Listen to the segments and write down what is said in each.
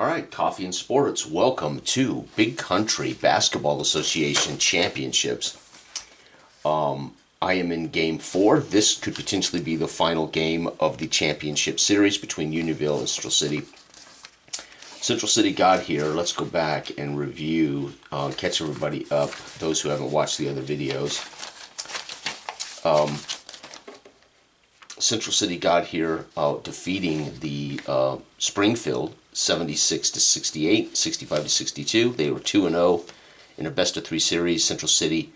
All right, Coffee and Sports, welcome to Big Country Basketball Association Championships. I am in Game 4. This could potentially be the final game of the championship series between Unionville and Central City. Central City got here. Let's go back and review, catch everybody up, those who haven't watched the other videos. Central City got here defeating the Springfield 76-68, 65-62. They were 2-0 in a best-of-3 series. Central City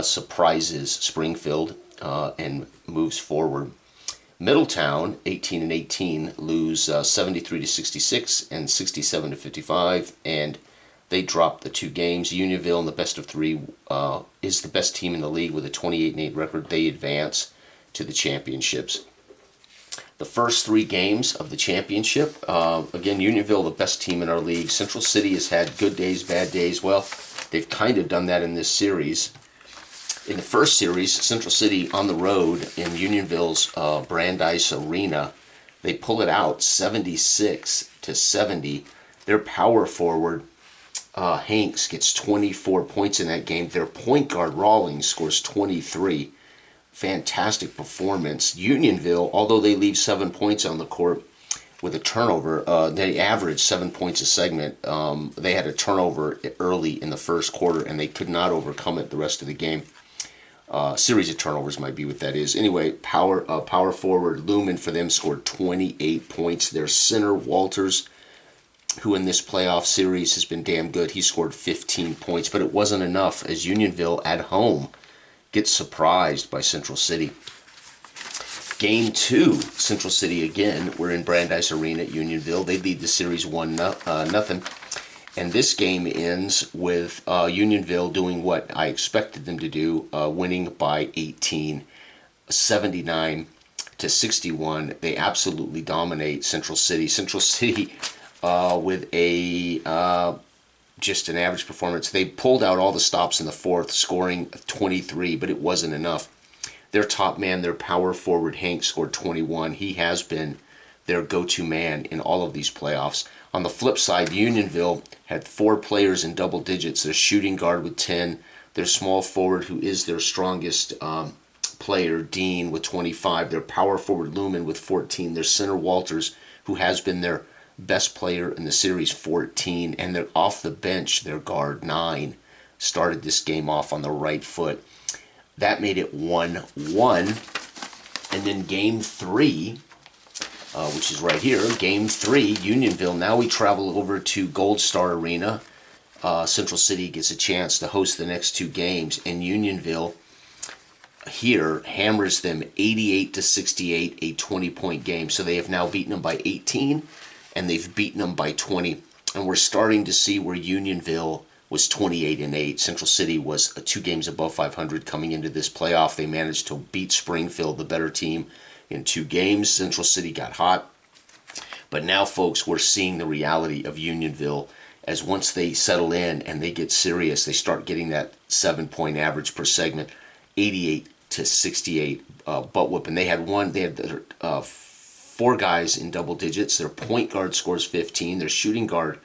surprises Springfield and moves forward. Middletown, 18-18, lose 73-66 and 67-55, and they dropped the two games. Unionville in the best-of-3 is the best team in the league with a 28-8 record. They advance to the championships. The first 3 games of the championship, again, Unionville, the best team in our league. Central City has had good days, bad days. Well, they've kind of done that in this series. In the first series, Central City on the road in Unionville's Brandeis Arena, they pull it out 76-70. Their power forward, Hanks, gets 24 points in that game. Their point guard, Rawlings, scores 23. Fantastic performance. Unionville, although they leave 7 points on the court with a turnover, they averaged 7 points a segment. They had a turnover early in the first quarter, and they could not overcome it the rest of the game. Series of turnovers might be what that is. Anyway, power forward Lumen for them scored 28 points. Their center, Walters, who in this playoff series has been damn good, he scored 15 points, but it wasn't enough as Unionville at home gets surprised by Central City. Game 2, Central City again. We're in Brandeis Arena at Unionville. They lead the series 1-0. And this game ends with Unionville doing what I expected them to do, winning by 18, 79-61. They absolutely dominate Central City. Central City with a just an average performance. They pulled out all the stops in the fourth, scoring 23, but it wasn't enough. Their top man, their power forward, Hank, scored 21. He has been their go-to man in all of these playoffs. On the flip side, Unionville had 4 players in double digits. Their shooting guard with 10, their small forward, who is their strongest player, Dean, with 25, their power forward, Lumen, with 14, their center, Walters, who has been their best player in the series, 14, and they're off the bench, their guard, 9, started this game off on the right foot. That made it 1-1, and then Game 3, which is right here, Game 3, Unionville. Now we travel over to Gold Star Arena. Central City gets a chance to host the next 2 games, and Unionville here hammers them 88-68, a 20-point game. So they have now beaten them by 18, and they've beaten them by 20. And we're starting to see where Unionville was 28-8. Central City was 2 games above 500 coming into this playoff. They managed to beat Springfield, the better team, in 2 games. Central City got hot. But now, folks, we're seeing the reality of Unionville as once they settle in and they get serious, they start getting that 7-point average per segment, 88-68 butt whooping. They had 4 guys in double digits. Their point guard scores 15. Their shooting guard,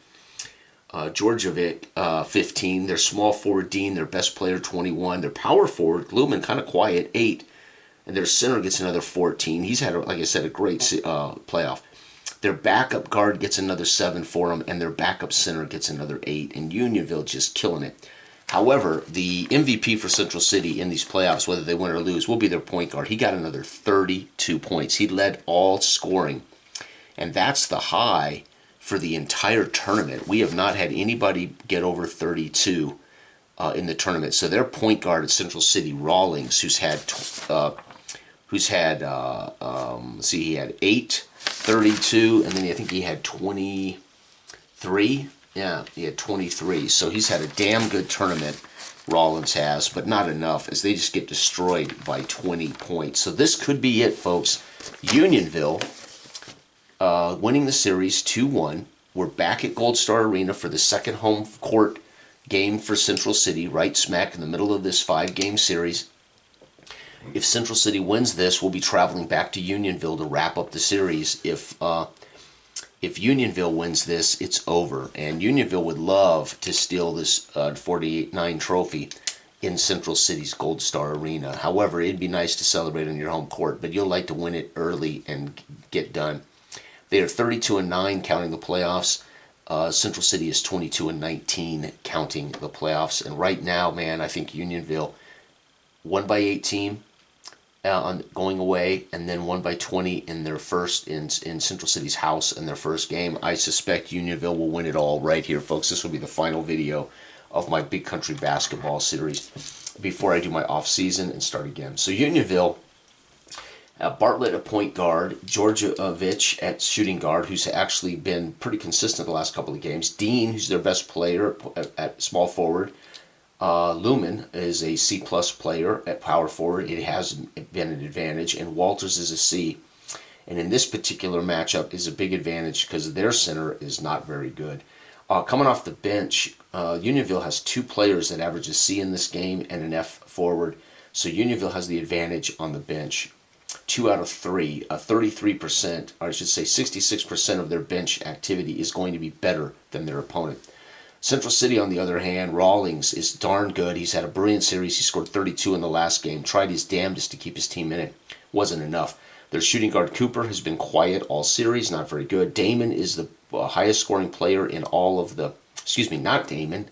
Georgievic, 15. Their small forward, Dean, their best player, 21. Their power forward, Lumen, kind of quiet, 8. And their center gets another 14. He's had, like I said, a great playoff. Their backup guard gets another 7 for them, and their backup center gets another 8. And Unionville just killing it. However, the MVP for Central City in these playoffs, whether they win or lose, will be their point guard. He got another 32 points. He led all scoring. And that's the high for the entire tournament. We have not had anybody get over 32 in the tournament. So their point guard at Central City, Rawlings, he had 8, 32, and then I think he had 23. Yeah, he had 23. So he's had a damn good tournament, Rollins has, but not enough as they just get destroyed by 20 points. So this could be it, folks. Unionville winning the series 2-1. We're back at Gold Star Arena for the second home court game for Central City, right smack in the middle of this 5-game series. If Central City wins this, we'll be traveling back to Unionville to wrap up the series. If if Unionville wins this, it's over. And Unionville would love to steal this 48-9 trophy in Central City's Gold Star Arena. However, it'd be nice to celebrate on your home court, but you'll like to win it early and get done. They are 32-9 counting the playoffs. Central City is 22-19 counting the playoffs. And right now, man, I think Unionville 1-8 team on going away, and then 1-20 in their first in Central City's house in their first game. I suspect Unionville will win it all right here, folks. This will be the final video of my Big Country Basketball series before I do my off season and start again. So Unionville, Bartlett at point guard, Georgievich at shooting guard, who's actually been pretty consistent the last couple of games. Dean, who's their best player at small forward. Lumen is a C+ player at power forward. It has been an advantage. And Walters is a C. And in this particular matchup is a big advantage because their center is not very good. Coming off the bench, Unionville has 2 players that average a C in this game and an F forward. So Unionville has the advantage on the bench. 2 out of 3, 33%, or I should say 66% of their bench activity is going to be better than their opponent. Central City, on the other hand, Rawlings is darn good. He's had a brilliant series. He scored 32 in the last game. Tried his damnedest to keep his team in it. Wasn't enough. Their shooting guard, Cooper, has been quiet all series. Not very good. Damon is the highest scoring player in all of the... Excuse me, not Damon.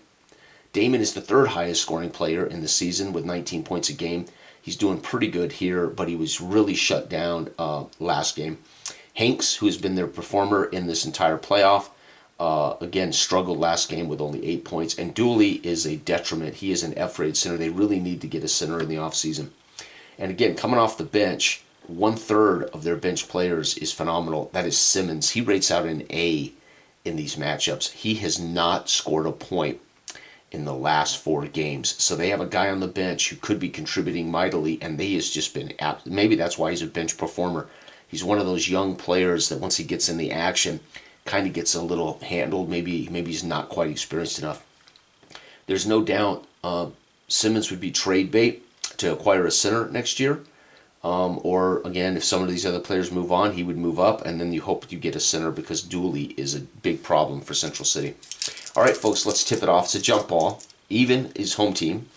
Damon is the 3rd highest scoring player in the season with 19 points a game. He's doing pretty good here, but he was really shut down last game. Hanks, who has been their performer in this entire playoff, again, struggled last game with only 8 points. And Dooley is a detriment. He is an F-rated center. They really need to get a center in the offseason. And again, coming off the bench, 1/3 of their bench players is phenomenal. That is Simmons. He rates out an A in these matchups. He has not scored a point in the last 4 games. So they have a guy on the bench who could be contributing mightily, and he has just been, maybe that's why he's a bench performer. He's one of those young players that once he gets in the action, kind of gets a little handled. Maybe he's not quite experienced enough. There's no doubt Simmons would be trade bait to acquire a center next year. Or, again, if some of these other players move on, he would move up, and then you hope you get a center because Dooley is a big problem for Central City. All right, folks, let's tip it off. It's a jump ball. Even is home team.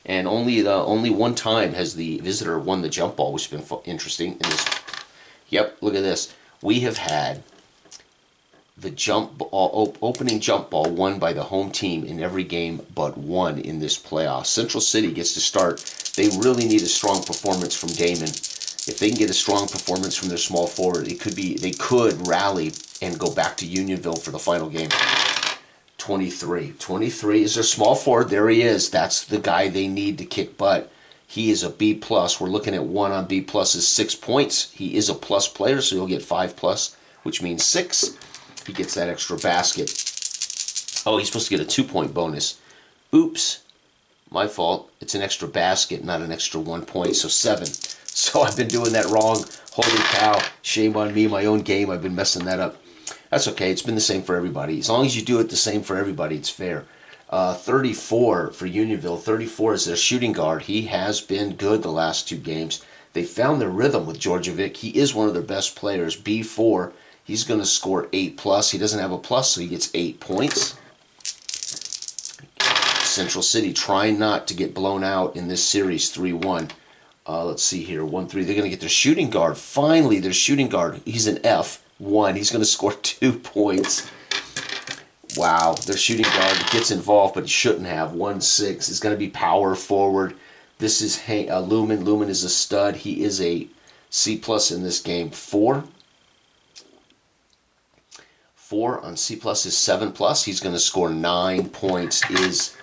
And only one time has the visitor won the jump ball, which has been interesting. In this. Yep, look at this. We have had the jump ball, opening jump ball won by the home team in every game but one in this playoff. Central City gets to start. They really need a strong performance from Damon. If they can get a strong performance from their small forward, they could rally and go back to Unionville for the final game. 23. 23 is their small forward. There he is. That's the guy they need to kick butt. He is a B+. We're looking at 1 on B+ is 6 points. He is a plus player, so he'll get 5+, which means 6. He gets that extra basket. Oh, he's supposed to get a 2-point bonus. Oops. My fault. It's an extra basket, not an extra 1 point, so 7. So I've been doing that wrong. Holy cow. Shame on me, my own game. I've been messing that up. That's okay. It's been the same for everybody. As long as you do it the same for everybody, it's fair. 34 for Unionville. 34 is their shooting guard. He has been good the last 2 games. They found their rhythm with Georgievic. He is one of their best players. B4. He's going to score 8+. He doesn't have a plus, so he gets 8 points. Central City trying not to get blown out in this series 3-1. Let's see here. 1-3. They're going to get their shooting guard. Finally, their shooting guard. He's an F1. He's going to score 2 points. Wow. Their shooting guard gets involved, but he shouldn't have. 1-6. He's going to be power forward. This is Lumen. Lumen is a stud. He is a C+ in this game. 4 on C+ is 7+. He's going to score 9 points. Is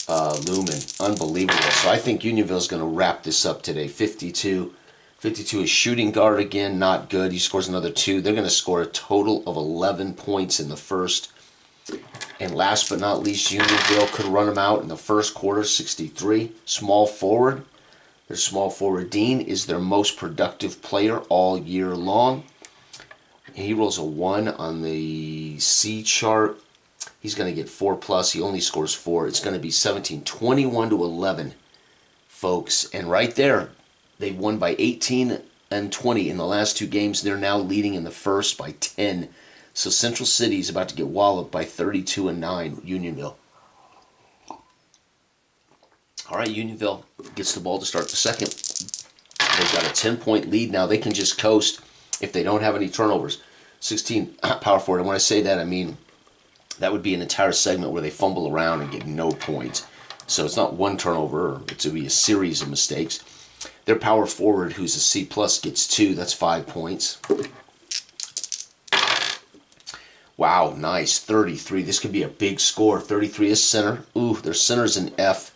Lumen. Unbelievable. So I think Unionville is going to wrap this up today. 52. 52 is shooting guard again. Not good. He scores another 2. They're going to score a total of 11 points in the first. And last but not least, Unionville could run them out in the first quarter. 63. Small forward. Their small forward, Dean, is their most productive player all year long. He rolls a 1 on the C chart. He's going to get 4+. He only scores 4. It's going to be 17, 21-11, folks. And right there, they've won by 18 and 20 in the last 2 games. They're now leading in the first by 10. So Central City is about to get walloped by 32-9 Unionville. All right, Unionville gets the ball to start the second. They've got a 10-point lead now. They can just coast if they don't have any turnovers. 16 power forward. And when I say that, I mean that would be an entire segment where they fumble around and get no points. So it's not one turnover. It's going to be a series of mistakes. Their power forward, who's a C+, gets 2. That's 5 points. Wow, nice. 33. This could be a big score. 33 is center. Ooh, their center's an F.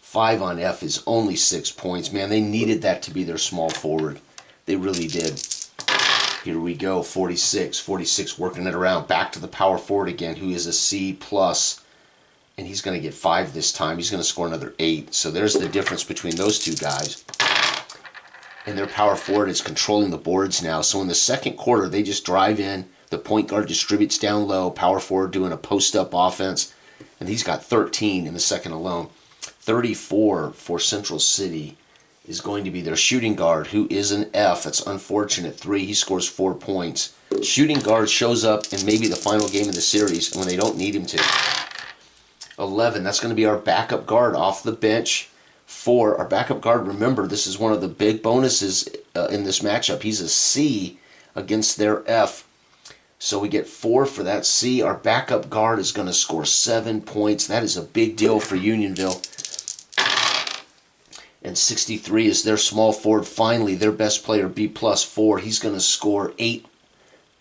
5 on F is only 6 points. Man, they needed that to be their small forward. They really did. Here we go. 46. 46 working it around. Back to the power forward again, who is a C+. And he's going to get 5 this time. He's going to score another 8. So there's the difference between those two guys. And their power forward is controlling the boards now. So in the second quarter, they just drive in. The point guard distributes down low. Power forward doing a post-up offense. And he's got 13 in the second alone. 34 for Central City is going to be their shooting guard, who is an F. That's unfortunate. 3. He scores 4 points. Shooting guard shows up in maybe the final game of the series when they don't need him to. 11. That's going to be our backup guard off the bench. 4. Our backup guard, remember, this is one of the big bonuses in this matchup. He's a C against their F. So we get 4 for that C. Our backup guard is going to score 7 points. That is a big deal for Unionville. And 63 is their small forward. Finally, their best player, B+, 4. He's going to score 8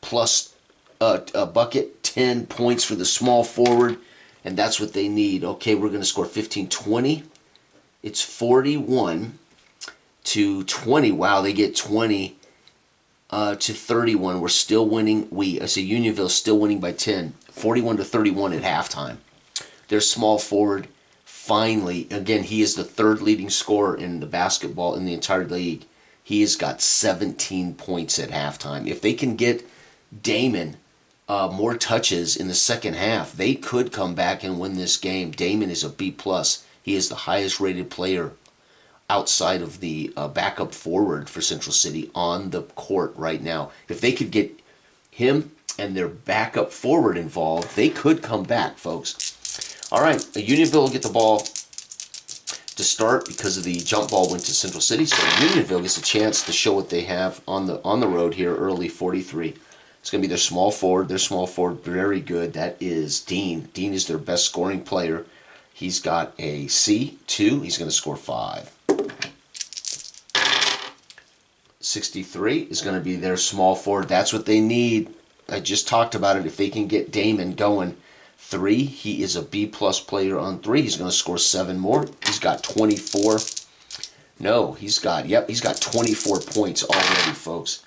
plus a bucket, 10 points for the small forward. And that's what they need. Okay, we're going to score 15, 20. It's 41 to 20. Wow, they get 20 to 31. We're still winning. I say Unionville still winning by 10. 41 to 31 at halftime. Their small forward, finally, again, he is the third leading scorer in the basketball in the entire league. He has got 17 points at halftime. If they can get Damon more touches in the second half, they could come back and win this game. Damon is a B+. He is the highest rated player outside of the backup forward for Central City on the court right now. If they could get him and their backup forward involved, they could come back, folks. All right, Unionville will get the ball to start because of the jump ball went to Central City. So Unionville gets a chance to show what they have on the road here early. 43. It's going to be their small forward. Their small forward, very good. That is Dean. Dean is their best scoring player. He's got a C, 2. He's going to score 5. 63 is going to be their small forward. That's what they need. I just talked about it. If they can get Damon going. 3, he is a B+ player on 3. He's going to score 7 more. He's got 24. No, he's got 24 points already, folks.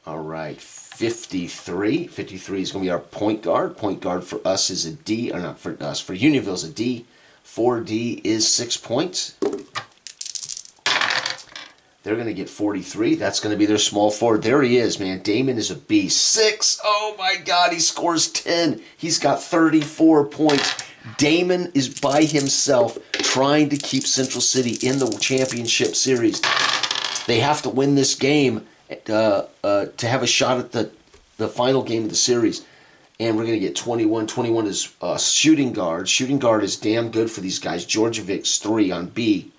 All right, 53. 53 is going to be our point guard. Point guard for us is a D, or not for us, for Unionville is a D. 4D is 6 points. They're going to get 43. That's going to be their small forward. There he is, man. Damon is a B. 6. Oh, my God. He scores 10. He's got 34 points. Damon is by himself trying to keep Central City in the championship series. They have to win this game to have a shot at the final game of the series. And we're going to get 21. 21 is shooting guard. Shooting guard is damn good for these guys. Georgievic's 3 on B.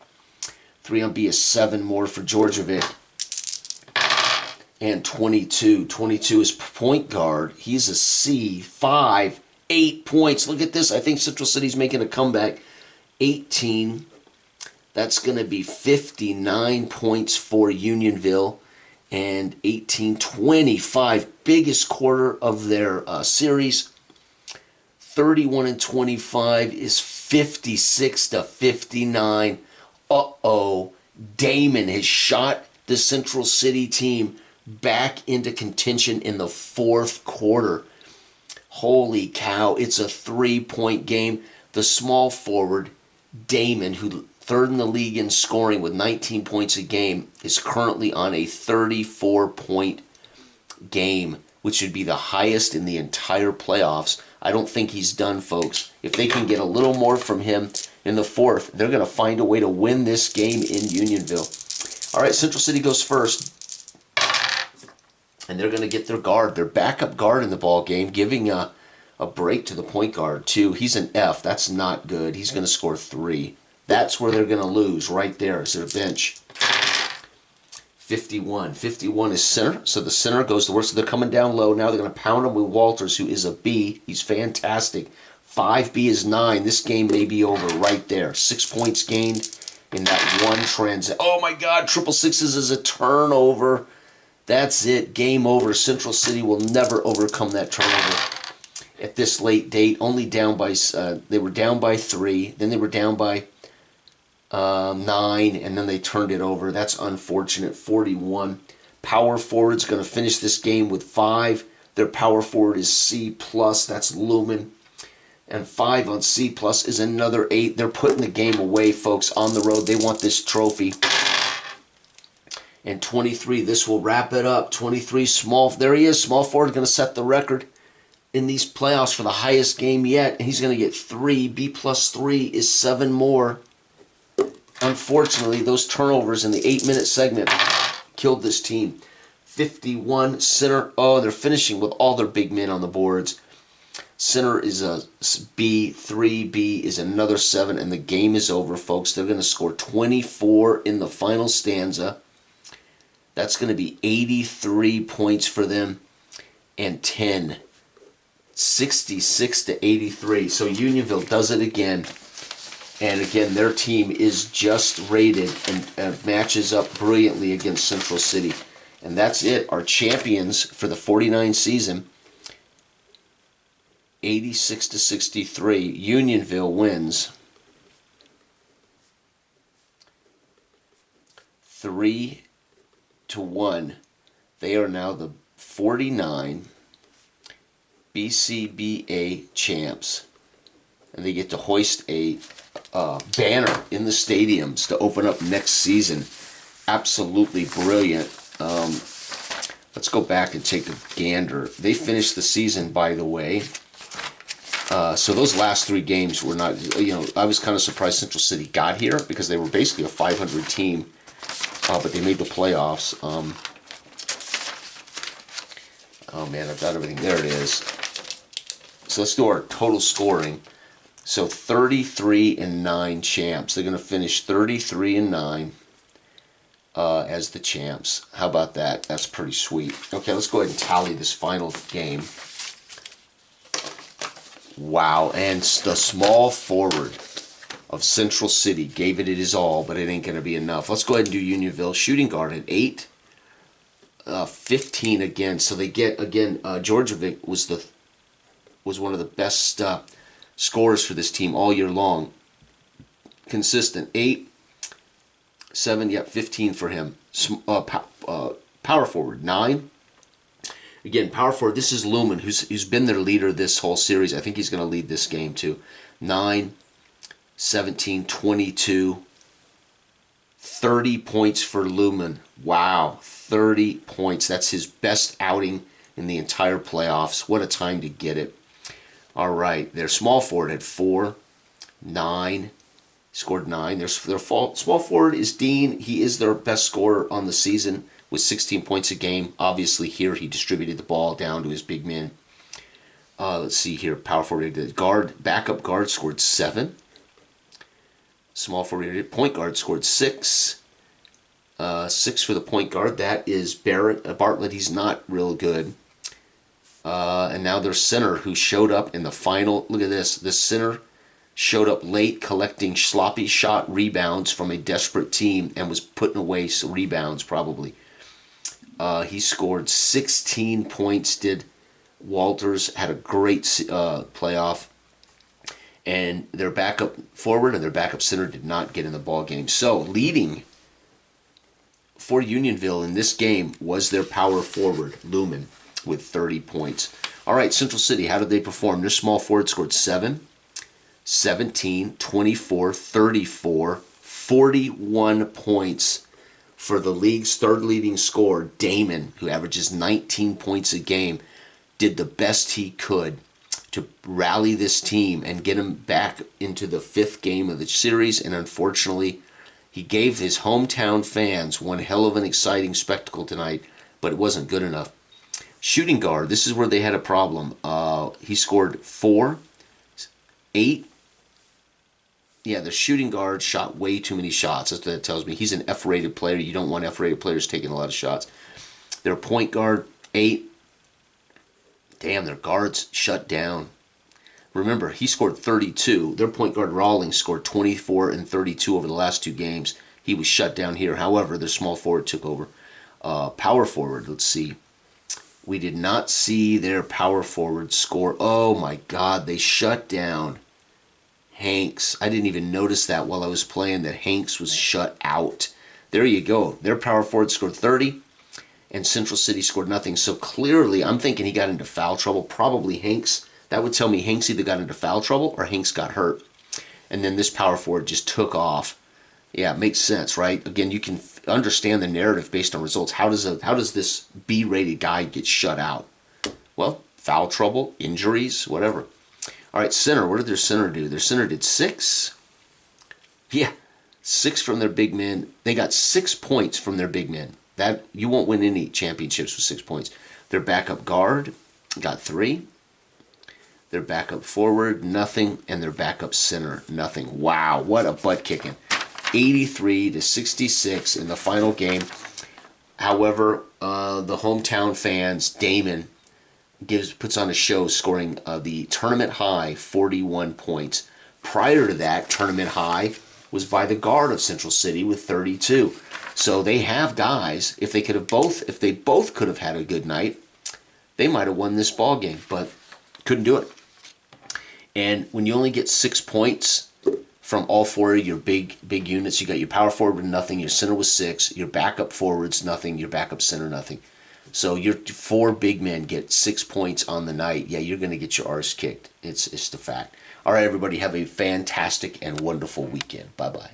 3 on B is 7 more for Georgievic. And 22. 22 is point guard. He's a C. 5. 8 points. Look at this. I think Central City's making a comeback. 18. That's going to be 59 points for Unionville. And 18, 25. Biggest quarter of their series. 31 and 25 is 56 to 59. Uh-oh, Damon has shot the Central City team back into contention in the fourth quarter. Holy cow, it's a 3-point game. The small forward, Damon, who third in the league in scoring with 19 points a game, is currently on a 34-point game, which would be the highest in the entire playoffs. I don't think he's done, folks. If they can get a little more from him in the fourth, they're going to find a way to win this game in Unionville. All right, Central City goes first. And they're going to get their backup guard in the ball game, giving a break to the point guard, too. He's an F. That's not good. He's going to score 3. That's where they're going to lose, right there, is their bench. 51. 51 is center, so the center goes to work. So they're coming down low. Now they're going to pound him with Walters, who is a B. He's fantastic. 5B is 9. This game may be over right there. 6 points gained in that one transit. Oh, my God. Triple sixes is a turnover. That's it. Game over. Central City will never overcome that turnover at this late date. Only down by, they were down by 3. Then they were down by 9, and then they turned it over. That's unfortunate. 41. Power forward's going to finish this game with 5. Their power forward is C+. That's Lumen. And 5 on C+ is another 8. They're putting the game away, folks, on the road. They want this trophy. And 23, this will wrap it up. 23, small. There he is. Small forward going to set the record in these playoffs for the highest game yet. And he's going to get 3. B plus 3 is 7 more. Unfortunately, those turnovers in the 8-minute segment killed this team. 51, center. Oh, they're finishing with all their big men on the boards. Center is a B, 3B is another 7, and the game is over, folks. They're going to score 24 in the final stanza. That's going to be 83 points for them and 10. 66 to 83. So Unionville does it again. And again, their team is just rated and matches up brilliantly against Central City. And that's it. Our champions for the 49 season, 86 to 63. Unionville wins 3-1. They are now the 49 BCBA champs. And they get to hoist a banner in the stadiums to open up next season. Absolutely brilliant. Let's go back and take a gander. They finished the season, by the way. So those last 3 games were not, I was kind of surprised Central City got here because they were basically a 500 team, but they made the playoffs. Oh man, I've got everything. There it is. So let's do our total scoring. So 33-9 champs. They're going to finish 33-9 as the champs. How about that? That's pretty sweet. Okay, let's go ahead and tally this final game. Wow, and the small forward of Central City gave it his all, but it ain't going to be enough. Let's go ahead and do Unionville. Shooting guard at 8. 15 again. So they get, again, Georgievic was one of the best scorers for this team all year long. Consistent. 8, 7, 15 for him. Power forward, 9. Again, power forward, this is Lumen, who's been their leader this whole series. I think he's going to lead this game too. 9, 17, 22, 30 points for Lumen. Wow, 30 points. That's his best outing in the entire playoffs. What a time to get it. All right, their small forward had 4, 9, scored 9. Their small forward is Dean. He is their best scorer on the season with 16 points a game. Obviously, here he distributed the ball down to his big men. Let's see here. Power forward, backup guard scored 7. Small forward, point guard scored 6. 6 for the point guard. That is Bartlett. He's not real good. And now their center, who showed up in the final. Look at this. The center showed up late, collecting sloppy shot rebounds from a desperate team and was putting away some rebounds probably. He scored 16 points, did Walters. Had a great playoff. And their backup forward and their backup center did not get in the ball game. So leading for Unionville in this game was their power forward, Lumen, with 30 points. All right, Central City, how did they perform? Their small forward scored 7, 17, 24, 34, 41 points. For the league's third leading scorer, Damon, who averages 19 points a game, did the best he could to rally this team and get him back into the 5th game of the series. And unfortunately, he gave his hometown fans one hell of an exciting spectacle tonight, but it wasn't good enough. Shooting guard, this is where they had a problem. He scored 4, 8. Yeah, the shooting guard shot way too many shots. That's what that tells me. He's an F-rated player. You don't want F-rated players taking a lot of shots. Their point guard, 8. Damn, their guards shut down. Remember, he scored 32. Their point guard, Rawlings, scored 24 and 32 over the last 2 games. He was shut down here. However, their small forward took over. Power forward, let's see. We did not see their power forward score. Oh, my God, they shut down Hanks. I didn't even notice that while I was playing, that Hanks was shut out. There you go. Their power forward scored 30, and Central City scored nothing. So clearly, I'm thinking he got into foul trouble. Probably Hanks. That would tell me Hanks either got into foul trouble or Hanks got hurt. And then this power forward just took off. Yeah, it makes sense, right? Again, you can understand the narrative based on results. How does this B-rated guy get shut out? Well, foul trouble, injuries, whatever. All right, center. What did their center do? Their center did 6. Yeah, 6 from their big men. They got 6 points from their big men. That you won't win any championships with 6 points. Their backup guard got 3. Their backup forward, nothing, and their backup center, nothing. Wow, what a butt kicking. 83-66 in the final game. However, the hometown fans, Damon, puts on a show, scoring the tournament high 41 points. Prior to that, tournament high was by the guard of Central City with 32. So they have guys. If they both could have had a good night, they might have won this ball game, but couldn't do it. And when you only get 6 points from all 4 of your big units, you got your power forward with nothing, your center was 6, your backup forwards nothing, your backup center nothing. So your 4 big men get 6 points on the night. Yeah, you're going to get your arse kicked. It's the fact. All right, everybody, have a fantastic and wonderful weekend. Bye-bye.